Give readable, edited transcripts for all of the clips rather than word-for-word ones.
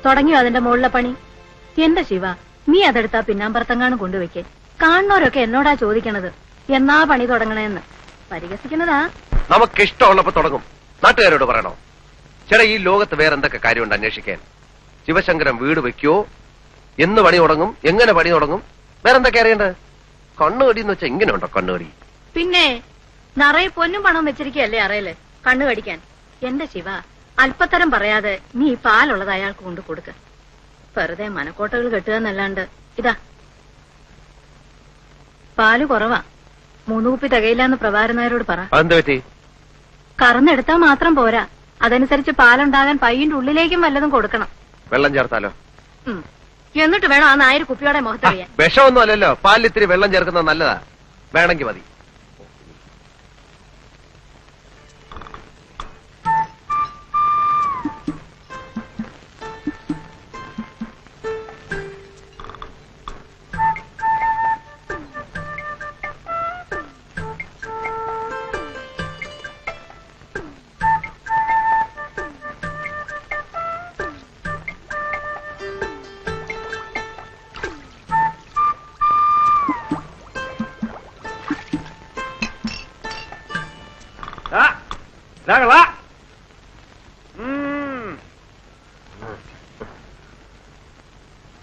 തുടങ്ങിയോ അതിന്റെ മുകളിലെ പണി? എന്റെ ശിവ, നീ അതെടുത്താ പിന്നാമ്പറത്തെങ്ങാനും കൊണ്ടുവയ്ക്കേ. കാണുന്നവരൊക്കെ എന്നോടാ ചോദിക്കണത് എന്നാ പണി തുടങ്ങണേന്ന്. പരിഹസിക്കുന്നതാ. നമുക്ക് ഇഷ്ടമുള്ളപ്പോ തുടങ്ങും. നാട്ടുകാരോട് പറയണോ? ചേട്ടാ, ഈ ലോകത്ത് വേറെന്തൊക്കെ കാര്യമുണ്ട് അന്വേഷിക്കാൻ? ശിവശങ്കരൻ വീട് വെക്കുവോ? എന്ന് പണി തുടങ്ങും? എങ്ങനെ പണി തുടങ്ങും? വേറെന്തൊക്കെ അറിയണ്ടത്? കണ്ണുകടി എന്ന് വെച്ചാൽ ഇങ്ങനെയുണ്ടോ കണ്ണുകടി? പിന്നെ നിറയെ പൊന്നും പണം വെച്ചിരിക്കല്ലേ അറയില് കണ്ണു കടിക്കാൻ. എന്റെ ശിവ, അല്പത്തരം പറയാതെ നീ പാലുള്ളത് അയാൾക്ക് കൊണ്ട് കൊടുക്ക. വെറുതെ മനക്കോട്ടകൾ കെട്ടുക എന്നല്ലാണ്ട്. ഇതാ പാല് കുറവാ, 3 കുപ്പി തികയില്ലാന്ന് പ്രഭാകരൻ നായരോട് പറ. അതെന്ത് പറ്റി? കറന്നെടുത്താ മാത്രം പോരാ, അതനുസരിച്ച് പാലുണ്ടാകാൻ പയ്യന്റെ ഉള്ളിലേക്കും വല്ലതും കൊടുക്കണം. വെള്ളം ചേർത്താലോ? എന്നിട്ട് വേണം ആ നായർ കുപ്പിയോടെ മുഖത്തറിയാൻ. വിഷമൊന്നും അല്ലല്ലോ, പാലിൽ ഇത്തിരി വെള്ളം ചേർക്കുന്നത് നല്ലതാ. വേണമെങ്കിൽ മതി.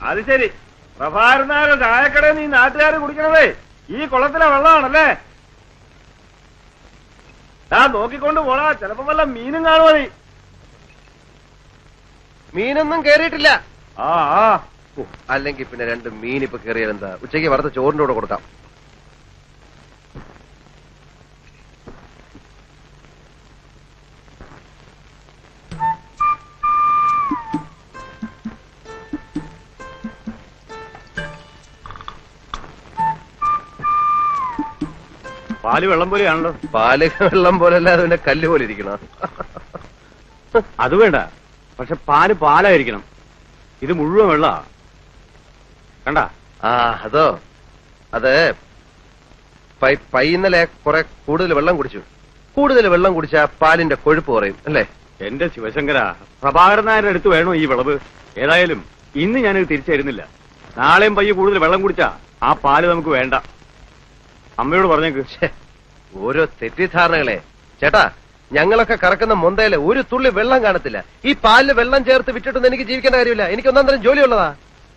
അത് ശരി, പ്രഭാകരനാരോ ചായക്കടയിൽ നീ നാട്ടുകാർ കുടിക്കണതേ ഈ കുളത്തിലെ വെള്ളമാണല്ലേ? നോക്കിക്കൊണ്ട് പോടാ, ചിലപ്പോ വല്ല മീനും കാണുമോ? നീ മീനൊന്നും കേറിയിട്ടില്ല. ആ അല്ലെങ്കിൽ പിന്നെ 2 മീൻ ഇപ്പൊ കേറിയാലെന്താ? ഉച്ചയ്ക്ക് വറുത്ത ചോറിന്റെ കൂടെ കൊടുക്കാം. പാല് വെള്ളം പോലെയാണല്ലോ. പാല് വെള്ളം പോലല്ലാതെ പിന്നെ കല്ല് പോലെ ഇരിക്കണം. അത് വേണ്ട, പക്ഷെ പാല് പാലായിരിക്കണം. ഇത് മുഴുവൻ വെള്ള കണ്ട. അതോ, അത് ഇന്നലെ കുറെ കൂടുതൽ വെള്ളം കുടിച്ചു. കൂടുതൽ വെള്ളം കുടിച്ചാ പാലിന്റെ കൊഴുപ്പ് കുറയും അല്ലേ? എന്റെ ശിവശങ്കര, പ്രഭാകരൻ നായരുടെ അടുത്ത് വേണോ ഈ വിളവ്? ഏതായാലും ഇന്ന് ഞാനിത് തിരിച്ചരുന്നില്ല. നാളെയും പയ്യെ കൂടുതൽ വെള്ളം കുടിച്ചാ ആ പാല് നമുക്ക് വേണ്ട. അമ്മയോട് പറഞ്ഞേക്ക്. ഓരോ തെറ്റിദ്ധാരണകളെ ചേട്ടാ. ഞങ്ങളൊക്കെ കറക്കുന്ന മൊന്തയില് ഒരു തുള്ളി വെള്ളം കാണത്തില്ല. ഈ പാലില് വെള്ളം ചേർത്ത് വിറ്റിട്ടൊന്നും എനിക്ക് ജീവിക്കേണ്ട കാര്യമില്ല. എനിക്ക് ഒന്നാം തരം ജോലിയുള്ളതാ.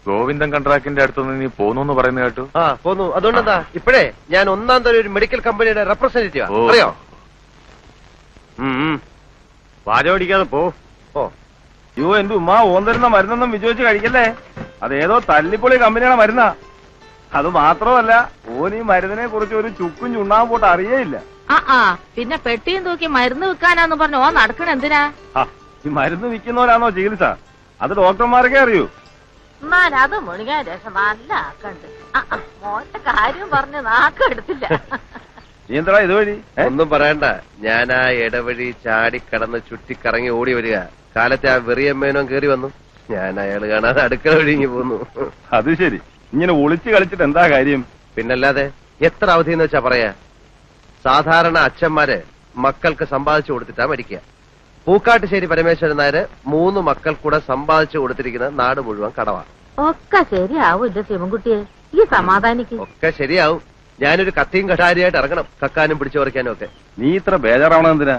ഗോവിന്ദൻ കൺട്രാക്ടിന്റെ അടുത്തൊന്ന് നീ പോന്നു പറയുന്ന കേട്ടു. പോന്നു. അതുകൊണ്ടെന്താ, ഇപ്പോഴേ ഞാൻ ഒന്നാം തരം ഒരു മെഡിക്കൽ കമ്പനിയുടെ റെപ്രസെന്റേറ്റീവാ. അറിയോ? വാചോടിക്കാതെ പോ. യോ, എന്റെ ഉമ്മ ഓന്തരുന്ന മരുന്നൊന്നും വിചോദിച്ച് കഴിക്കല്ലേ. അതേതോ തല്ലിപ്പൊളി കമ്പനിയുടെ മരുന്നാ. അത് മാത്രമല്ല, ഓനീ മരുന്നിനെ കുറിച്ച് ഒരു ചുക്കും ചുണ്ണാൻ പോട്ട് അറിയേയില്ല. പിന്നെ പെട്ടിയും തൂക്കി മരുന്ന് വിൽക്കാനാന്ന് പറഞ്ഞു ഓ നടക്കണ എന്തിനാ? ഈ മരുന്ന് വിൽക്കുന്നവരാണോ ചികിത്സ? അത് ഡോക്ടർമാർക്കേ അറിയൂ. എന്നാലും അത് മുഴുകാൻ രസം നല്ല ആക്കണ്ട്. മോന്റെ കാര്യം പറഞ്ഞ് നാക്കെടുത്തില്ല. നീ എന്താ ഇതുവഴി? ഒന്നും പറയണ്ട. ഞാൻ ആ ഇടവഴി ചാടിക്കടന്ന് ചുറ്റിക്കറങ്ങി ഓടി വരിക. കാലത്തെ ആ വെറിയമ്മേനോ കേറി വന്നു. ഞാൻ അയാള് കാണാതെ അടുക്കള ഒഴുങ്ങി പോന്നു. അത് ശരി. ഇങ്ങനെ ഒളിച്ചു കളിച്ചിട്ട് എന്താ കാര്യം? പിന്നല്ലാതെ എത്ര അവധിയെന്ന് വെച്ചാ പറയാ. സാധാരണ അച്ഛന്മാര് മക്കൾക്ക് സമ്പാദിച്ചു കൊടുത്തിട്ടാ മരിക്കുക. പൂക്കാട്ടുശ്ശേരി പരമേശ്വരൻ നായര് 3 മക്കൾ കൂടെ സമ്പാദിച്ചു കൊടുത്തിരിക്കുന്ന നാട് മുഴുവൻ കടവാ. ഒക്കെ ശരിയാവും എന്റെ ശിവൻകുട്ടിയെ, ഈ സമാധാനിക്ക്. ഒക്കെ ശരിയാവും. ഞാനൊരു കത്തിയും കഠാരിയായിട്ട് ഇറങ്ങണം, കക്കാനും പിടിച്ചു പറിക്കാനും ഒക്കെ. നീ ഇത്ര ബേജാറാവണം എന്തിനാ?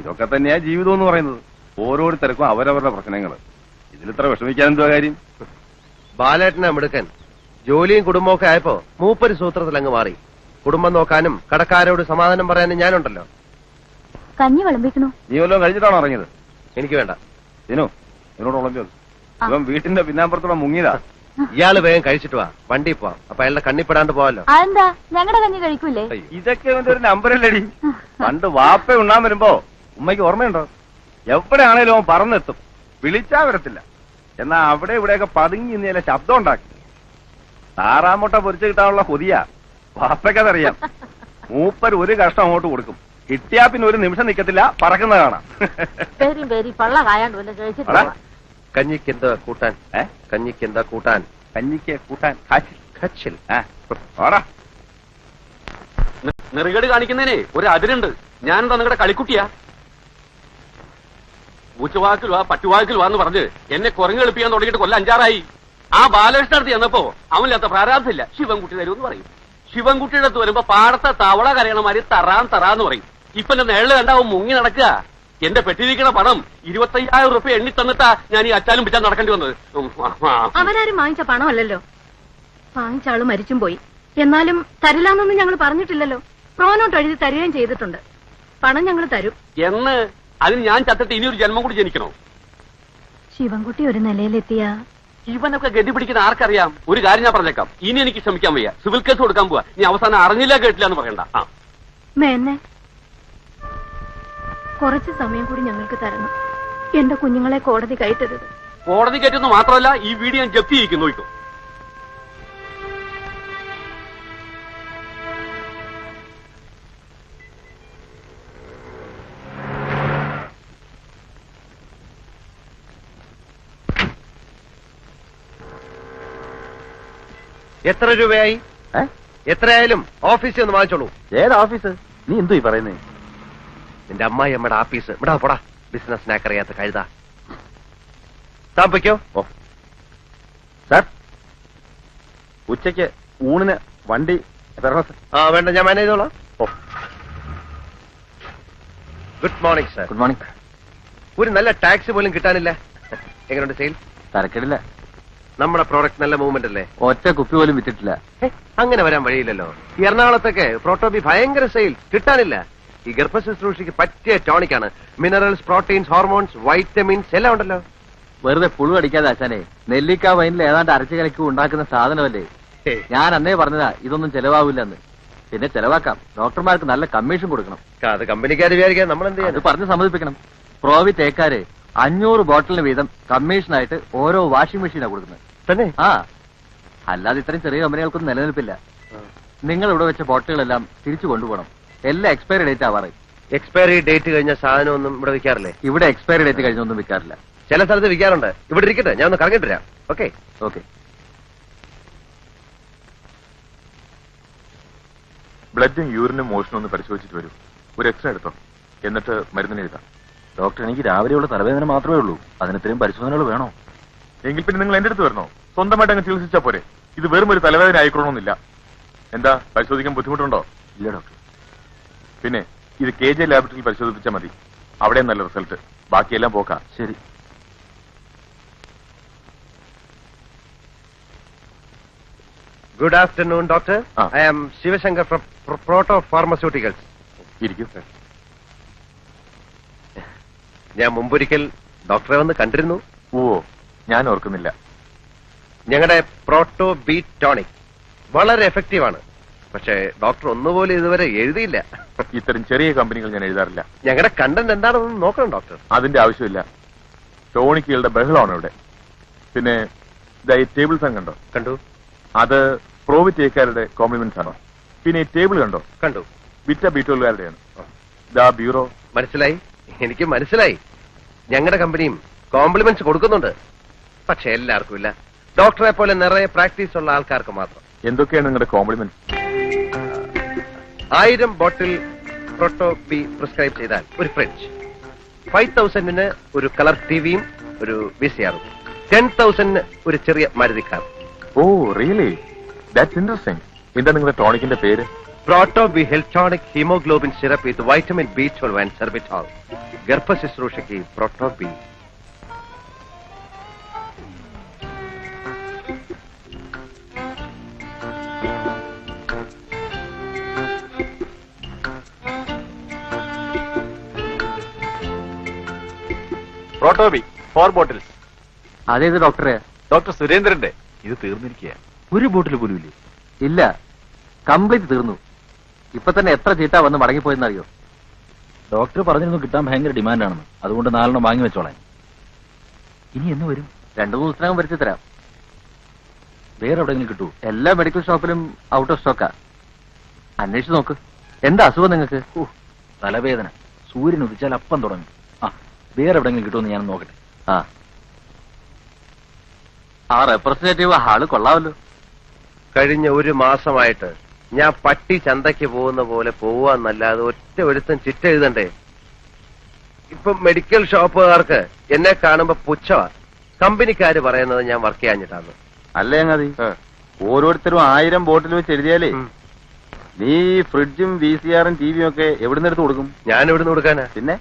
ഇതൊക്കെ തന്നെയാ ജീവിതം എന്ന് പറയുന്നത്. ഓരോരുത്തർക്കും അവരവരുടെ പ്രശ്നങ്ങൾ. ഇതിലിത്ര വിഷമിക്കാൻ എന്തുവാ കാര്യം? ബാലേട്ടനെ മിടുക്കൻ. ജോലിയും കുടുംബവും ഒക്കെ ആയപ്പോ മൂപ്പര് സൂത്രത്തിൽ അങ്ങ് മാറി. കുടുംബം നോക്കാനും കടക്കാരോട് സമാധാനം പറയാനും ഞാനുണ്ടല്ലോ. കഞ്ഞി വിളമ്പിക്കണോ? നീ വല്ലതും കഴിച്ചിട്ടാണോ ഇറങ്ങിയത്? എനിക്ക് വേണ്ട. ഇതിനോട് വിളമ്പിയോ? ഇവൻ വീട്ടിന്റെ പിന്നാമ്പുറത്തൂടെ മുങ്ങിയതാ. ഇയാള് വേഗം കഴിച്ചിട്ട് വാ, വണ്ടി പോവാം. അപ്പൊ അയാളുടെ കണ്ണിപ്പെടാണ്ട് പോവാലോ. അതെന്താ, ഞങ്ങളുടെ കഞ്ഞി കഴിക്കൂലേ? ഇതൊക്കെ ഇവന്റെ ഒരു നമ്പറല്ലേടി. പണ്ട് വാപ്പ ഉണ്ണാൻ വരുമ്പോ ഉമ്മയ്ക്ക് ഓർമ്മയുണ്ടോ? എവിടെയാണേലും അവൻ പറന്നെത്തും, വിളിച്ചാ വരത്തില്ല. എന്നാ അവിടെ ഇവിടെയൊക്കെ പതുങ്ങി ഇന്നലെ ശബ്ദം ഉണ്ടാക്കി. താറാമുട്ട പൊരിച്ചു കിട്ടാനുള്ള കൊതിയാ. വാപ്പയ്ക്കതറിയാം. മൂപ്പർ ഒരു കഷ്ടം അങ്ങോട്ട് കൊടുക്കും. കിട്ടിയാ പിന്നെ ഒരു നിമിഷം നിൽക്കത്തില്ല, പറക്കുന്ന കാണാം. കഞ്ഞിക്ക് എന്താ കൂട്ടാൻ? കഞ്ഞിക്ക് എന്താ കൂട്ടാൻ? കഞ്ഞിക്ക് കൂട്ടാൻ കച്ചിൽ. നെറുകേട് കാണിക്കുന്നതിനെ ഒരു അതിരുണ്ട്. ഞാനെന്താ നിങ്ങളുടെ കളിക്കുട്ടിയാ? പൂച്ചവാക്കിൽ വാ പട്ടുവാക്കിൽ വാന്ന് പറഞ്ഞ് എന്നെ കുരങ്ങെളുപ്പിക്കാൻ തുടങ്ങിയിട്ട് കൊല്ലം 5-6 ആ ബാലകൃഷ്ണ അടുത്ത് ചെന്നപ്പോ അവനില്ലാത്ത പ്രാരാബ്ധമില്ല. ശിവൻകുട്ടി തരുമെന്ന് പറയും. ശിവൻകുട്ടിയുടെ അടുത്ത് വരുമ്പോ പാടത്തെ തവള കരയണമാതിരി തറാന്ന് പറയും. ഇപ്പൊ എന്റെ നേളില് കണ്ടാവും മുങ്ങി നടക്കുക. എന്റെ പെട്ടിരിക്കണ പണം 25,000 റുപ്യ എണ്ണി തന്നിട്ടാ ഞാൻ ഈ അച്ചാലും പിച്ചാൻ നടക്കേണ്ടി വന്നത്. അവരാരും വാങ്ങിച്ച പണമല്ലല്ലോ. വാങ്ങിച്ച ആള് മരിച്ചും പോയി. എന്നാലും തരില്ലാന്നൊന്നും ഞങ്ങൾ പറഞ്ഞിട്ടില്ലല്ലോ. പ്രോനോട്ട് എഴുതി തരികയും ചെയ്തിട്ടുണ്ട്. പണം ഞങ്ങൾ തരും എന്ന്. അതിന് ഞാൻ ചത്തിട്ട് ഇനിയൊരു ജന്മം കൂടി ജനിക്കണോ? ശിവൻകുട്ടി ഒരു നിലയിലെത്തിയ ഇവനൊക്കെ ഗതി പിടിക്കുന്ന ആർക്കറിയാം. ഒരു കാര്യം ഞാൻ പറഞ്ഞേക്കാം, ഇനി എനിക്ക് ശ്രമിക്കാൻ വയ്യ. സിവിൽ കേസ് കൊടുക്കാൻ പോവാ. ഇനി അവസാനം അറിഞ്ഞില്ല കേട്ടില്ല എന്ന് പറയണ്ട. മേന്നെ കുറച്ച് സമയം കൂടി ഞങ്ങൾക്ക് തരണം. എന്റെ കുഞ്ഞുങ്ങളെ കോടതി കയറ്റരുത്. കോടതി കയറ്റുന്നു മാത്രമല്ല, ഈ വീഡിയോ ഞാൻ ജപ്തി ചെയ്യിക്കും. നോക്കൂ. എത്ര രൂപയായി? എത്രയായാലും ഓഫീസിൽ ഒന്ന് വാങ്ങിച്ചോളൂ. ഏത് ഓഫീസ്? നീ എന്തോ ഈ പറയുന്നേ? നിന്റെ അമ്മായി അമ്മയുടെ ആഫീസ്. ഇവിടെ പോടാ, ബിസിനസ് നാക്കറിയാത്ത കഴുതാ. താമസിക്കോ? ഓ സാർ, ഉച്ചയ്ക്ക് ഊണിന് വണ്ടി തരണോ സാർ? വേണ്ട, ഞാൻ മാനേജ് ചെയ്തോളാം. Oh, good morning sir. Good morning. ഒരു നല്ല ടാക്സി പോലും കിട്ടാനില്ല. എങ്ങനെയുണ്ട് സെയിൽ? തരക്കേടില്ല. നമ്മുടെ പ്രോഡക്റ്റ് നല്ല മൂവ്മെന്റ് അല്ലേ? ഒറ്റ കുപ്പി പോലും വിറ്റിട്ടില്ല. അങ്ങനെ വരാൻ വഴിയില്ലല്ലോ. ഈ എറണാകുളത്തൊക്കെ പ്രോട്ടോബി ഭയങ്കര സെയിൽ, കിട്ടാനില്ല. ഈ ഗർഭശുശ്രൂഷയ്ക്ക് പറ്റിയ ടോണിക്കാണ്. മിനറൽസ്, പ്രോട്ടീൻസ്, ഹോർമോൺസ്, വൈറ്റമിൻസ് എല്ലാം ഉണ്ടല്ലോ. വെറുതെ പുഴു അടിക്കാതെ ആശാനെ, നെല്ലിക്ക വൈനിൽ ഏതാണ്ട് അരച്ചു കലക്കി ഉണ്ടാക്കുന്ന സാധനമല്ലേ. ഞാൻ അന്നേ പറഞ്ഞതാ ഇതൊന്നും ചെലവാവില്ലെന്ന്. പിന്നെ ചെലവാക്കാം. ഡോക്ടർമാർക്ക് നല്ല കമ്മീഷൻ കൊടുക്കണം. അത് കമ്പനിക്കാർ വിചാരിക്കാൻ നമ്മൾ എന്ത് അത് പറഞ്ഞ് സമ്മതിപ്പിക്കണം. പ്രോവി തേക്കാര് 500 ബോട്ടിലിന് വീതം കമ്മീഷനായിട്ട് ഓരോ വാഷിംഗ് മെഷീനാ കൊടുക്കുന്നത്. തന്നെ? ആ, അല്ലാതെ ഇത്രയും ചെറിയ കമ്പനികൾക്കൊന്നും നിലനിൽപ്പില്ല. നിങ്ങൾ ഇവിടെ വെച്ച ബോട്ടിലുകളെല്ലാം തിരിച്ചു കൊണ്ടുപോകണം. എല്ലാം എക്സ്പയറി ഡേറ്റ് ആവാറ്. എക്സ്പയറി ഡേറ്റ് കഴിഞ്ഞ സാധനം ഒന്നും ഇവിടെ വിൽക്കാറില്ലേ? ഇവിടെ എക്സ്പയറി ഡേറ്റ് കഴിഞ്ഞൊന്നും വിൽക്കാറില്ല. ചില സ്ഥലത്ത് വിൽക്കാറുണ്ട്. ഇവിടെ ഇരിക്കട്ടെ, ഞാൻ ഒന്ന് കറങ്ങിട്ട് വരാം. Okay okay. ബ്ലഡും യൂറിനും മോഷനും ഒന്ന് പരിശോധിച്ചിട്ട് വരൂ. ഒരു എക്സ്റേ എടുത്തോ, എന്നിട്ട് മരുന്നിന് എഴുതാം. ഡോക്ടർ, എനിക്ക് രാവിലെയുള്ള തലവേദന മാത്രമേ ഉള്ളൂ. അതിനിത്രയും പരിശോധനകൾ വേണോ? എങ്കിൽ പിന്നെ നിങ്ങൾ എന്റെ അടുത്ത് വരണോ? സ്വന്തമായിട്ട് അങ്ങ് ചികിത്സിച്ചാ പോരെ. ഇത് വെറും ഒരു തലവേദന ആയിക്കൊള്ളണമെന്നില്ല. എന്താ, പരിശോധിക്കാൻ ബുദ്ധിമുട്ടുണ്ടോ? ഇല്ല ഡോക്ടർ. പിന്നെ ഇത് KJ ലാബറട്ടറിയിൽ പരിശോധിപ്പിച്ചാൽ മതി. അവിടെ നല്ല റിസൾട്ട്. ബാക്കിയെല്ലാം പോക്കാം. ശരി. Good afternoon doctor. I am Shivashankar from proto pharmaceuticals. ഇരിക്കും. ഞാൻ മുമ്പൊരിക്കൽ ഡോക്ടറെ വന്ന് കണ്ടിരുന്നു. ഓ, ഞാൻ ഓർക്കുന്നില്ല. ഞങ്ങളുടെ പ്രോട്ടോ ബി ടോണിക് വളരെ എഫക്റ്റീവ് ആണ്. പക്ഷേ ഡോക്ടർ ഒന്നുപോലും ഇതുവരെ എഴുതിയില്ല. ഇത്തരം ചെറിയ കമ്പനികൾ ഞാൻ എഴുതാറില്ല. ഞങ്ങളുടെ കണ്ടന്റ് എന്താണെന്ന് നോക്കണം ഡോക്ടർ. അതിന്റെ ആവശ്യമില്ല. ടോണിക്കുകളുടെ ബഹളമാണ് ഇവിടെ. പിന്നെ ഈ ടേബിൾ ഫാൻ കണ്ടോ? കണ്ടു. അത് പ്രോവി തേക്കാരുടെ കോംപ്ലിമെന്റ്സ് ആണോ? പിന്നെ ഈ ടേബിൾ കണ്ടോ? കണ്ടു. വിറ്റ ബീറ്റോളുകാരുടെയാണ്. ദാ ബ്യൂറോ. മനസ്സിലായി, എനിക്ക് മനസ്സിലായി. ഞങ്ങളുടെ കമ്പനിയും കോംപ്ലിമെന്റ്സ് കൊടുക്കുന്നുണ്ട്. പക്ഷെ എല്ലാവർക്കും ഇല്ല. ഡോക്ടറെ പോലെ നിറയെ പ്രാക്ടീസ് ഉള്ള ആൾക്കാർക്ക് മാത്രം. എന്തൊക്കെയാണ് നിങ്ങളുടെ compliments? 1000 bottle Proto B prescribe ചെയ്താൽ ഒരു ഫ്രിഡ്ജ്, 5000 ഒരു കളർ ടിവിയും ഒരു VCRും, 10,000 ഒരു ചെറിയ Maruti car. Oh really, that's interesting. എന്താ നിങ്ങളുടെ ടോണിക്കിന്റെ പേര്? Proto B healthtonic haemoglobin syrup with vitamin B12 and sorbitol. ഗർഭശുശ്രൂഷയ്ക്ക് പ്രോട്ടോ ബി. Proto B 4 bottles. അതേത് ഡോക്ടറെ? ഡോക്ടർ സുരേന്ദ്രന്റെ. ഇത് തീർന്നിരിക്കുക. ഒരു ബോട്ടിൽ പോലും ഇല്ലേ? ഇല്ല, കംപ്ലീറ്റ് തീർന്നു. ഇപ്പൊ തന്നെ എത്ര ചീട്ടാ വന്ന് മടങ്ങിപ്പോയെന്നറിയോ? ഡോക്ടർ പറഞ്ഞിരുന്നു കിട്ടാൻ ഭയങ്കര ഡിമാൻഡാണെന്ന്. അതുകൊണ്ട് 4 വാങ്ങി വെച്ചോളാൻ. ഇനി എന്ന് വരും? 2 ദിവസത്തിനകം വരുത്തി തരാം. വേറെ എവിടെയെങ്കിലും കിട്ടുമോ? എല്ലാ മെഡിക്കൽ ഷോപ്പിലും ഔട്ട് ഓഫ് സ്റ്റോക്കാ. അന്വേഷിച്ച് നോക്ക്. എന്താ അസുഖം നിങ്ങൾക്ക്? തലവേദന. സൂര്യൻ ഉദിച്ചാൽ അപ്പം തുടങ്ങും. ആ, വേറെ എവിടെയെങ്കിലും കിട്ടുമെന്ന് ഞാൻ നോക്കട്ടെ. ആ റെപ്രസെന്റേറ്റീവ് ആള് കൊള്ളാമല്ലോ. കഴിഞ്ഞ 1 മാസമായിട്ട് ഞാൻ പട്ടി ചന്തയ്ക്ക് പോകുന്ന പോലെ പോവാന്നല്ലാതെ ഒറ്റ ഒരുത്തൻ ചിറ്റ എഴുതണ്ടേ. ഇപ്പൊ മെഡിക്കൽ ഷോപ്പുകാർക്ക് എന്നെ കാണുമ്പോ പുച്ഛമാ. കമ്പനിക്കാര് പറയുന്നത് ഞാൻ വർക്ക് ചെയ്യാഞ്ഞിട്ടാണ്. അല്ലേ അങ്ങതി ഓരോരുത്തരും 1000 ബോട്ടിൽ വെച്ച് എഴുതിയാലേ നീ ഫ്രിഡ്ജും VCR-ഉം TV-യും ഒക്കെ എവിടുന്ന് എടുത്ത് കൊടുക്കും? ഞാൻ ഇവിടുന്ന് കൊടുക്കാനാ? പിന്നെ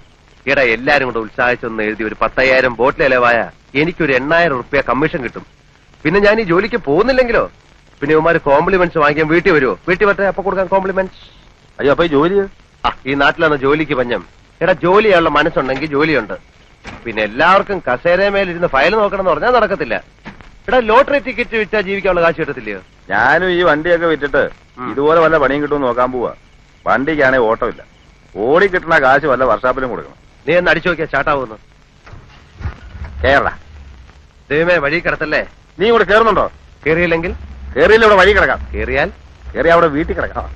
എടാ എല്ലാരും കൂടെ ഉത്സാഹിച്ചൊന്ന് എഴുതി ഒരു 10,000 ബോട്ടിൽ ഇലവായ എനിക്കൊരു 8,000 റുപ്യ കമ്മീഷൻ കിട്ടും. പിന്നെ ഞാൻ ഈ ജോലിക്ക് പോകുന്നില്ലെങ്കിലോ? പിന്നെ ഇവന്മാര് കോംപ്ലിമെന്റ്സ് വാങ്ങിക്കാൻ വീട്ടിൽ വരുമോ? വീട്ടിൽ വരട്ടെ, അപ്പൊ കൊടുക്കാൻ കോംപ്ലിമെന്റ്സ്. അയ്യോ അപ്പൊ ഈ ജോലി ഈ നാട്ടിലാണ് ജോലിക്ക് പഞ്ഞം. എടാ ജോലി ചെയ്യാനുള്ള മനസ്സുണ്ടെങ്കിൽ ജോലിയുണ്ട്. പിന്നെ എല്ലാവർക്കും കസേരമേലിരുന്ന് ഫയൽ നോക്കണം എന്ന് പറഞ്ഞാൽ നടക്കത്തില്ല. എടാ ലോട്ടറി ടിക്കറ്റ് വിറ്റാ ജീവിക്കാനുള്ള കാശ് കിട്ടത്തില്ലയോ? ഞാനും ഈ വണ്ടിയൊക്കെ വിറ്റിട്ട് ഇതുപോലെ വല്ല പണിയും കിട്ടുമെന്ന് നോക്കാൻ പോവാ. വണ്ടിക്കാണെങ്കിൽ ഓട്ടമില്ല. ഓടി കിട്ടുന്ന കാശ് വല്ല വർഷാപ്പിലും കൊടുക്കണം. നീ ഒന്ന് അടിച്ചു നോക്കിയാ ചാട്ടാവുന്നു. കേരള ദൈവമേ വഴി കിടത്തല്ലേ. നീ ഇവിടെ കേറുന്നുണ്ടോ? കേറിയില്ലെങ്കിൽ കേറിയില്ല, ഇവിടെ വഴി കിടക്കാം. കേറിയാൽ കേറി അവിടെ വീട്ടിൽ കിടക്കാം.